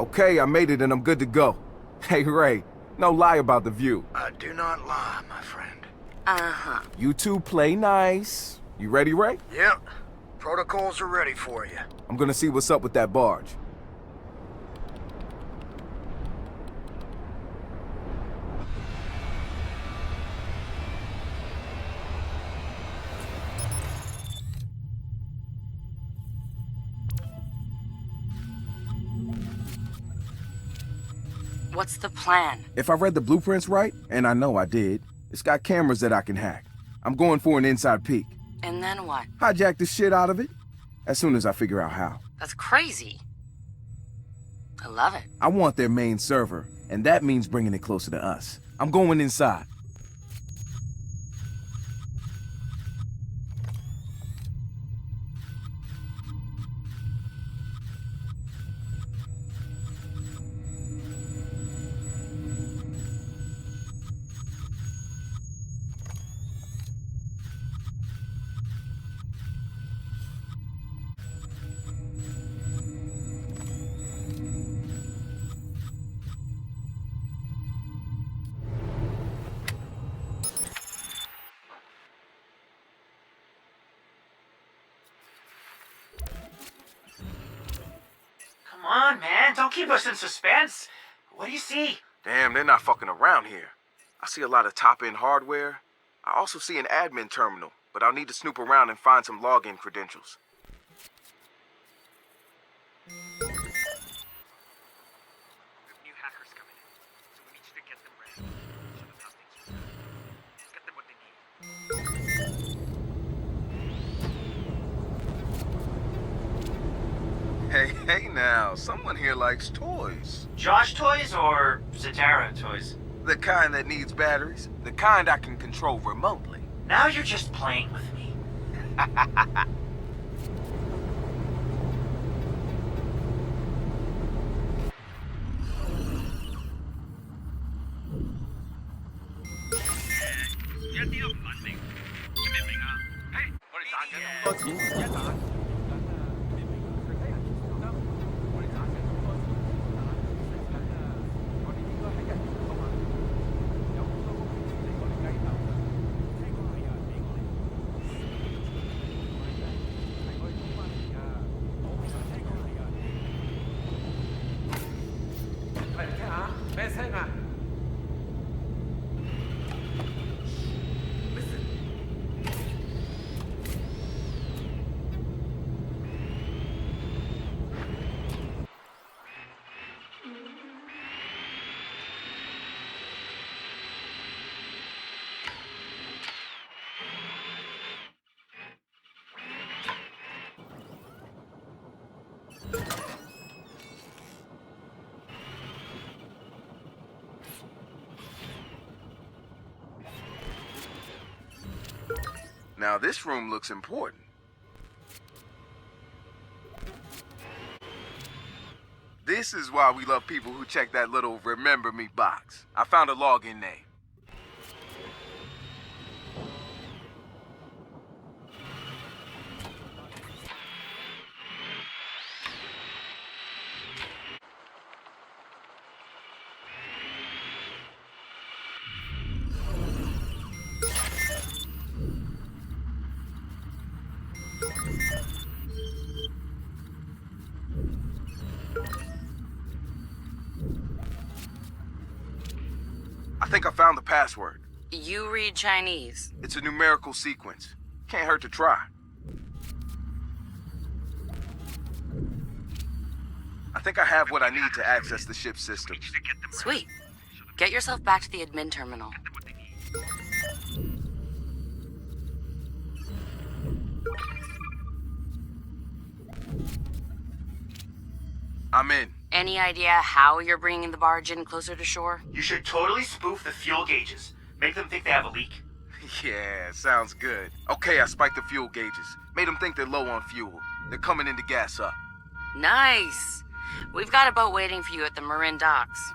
Okay, I made it and I'm good to go. Hey, Ray, no lie about the view. I do not lie, my friend. Uh-huh. You two play nice. You ready, Ray? Yep. Protocols are ready for you. I'm gonna see what's up with that barge. What's the plan? If I read the blueprints right, and I know I did, it's got cameras that I can hack. I'm going for an inside peek. And then what? Hijack the shit out of it, as soon as I figure out how. That's crazy. I love it. I want their main server, and that means bringing it closer to us. I'm going inside. Come on, man. Don't keep us in suspense. What do you see? Damn, they're not fucking around here. I see a lot of top-end hardware. I also see an admin terminal, but I'll need to snoop around and find some login credentials. New hackers coming in, so we need you to get them ready. Show them how things work. Get them what they need. Hey now, someone here likes toys. Josh toys or Zatara toys? The kind that needs batteries. The kind I can control remotely. Now you're just playing with me. Now this room looks important. This is why we love people who check that little remember me box. I found a login name. I think I found the password. You read Chinese. It's a numerical sequence. Can't hurt to try. I think I have what I need to access the ship's systems. Sweet. Get yourself back to the admin terminal. I'm in. Any idea how you're bringing the barge in closer to shore? You should totally spoof the fuel gauges. Make them think they have a leak. Yeah, sounds good. Okay, I spiked the fuel gauges. Made them think they're low on fuel. They're coming in to gas up. Nice. We've got a boat waiting for you at the Marin docks.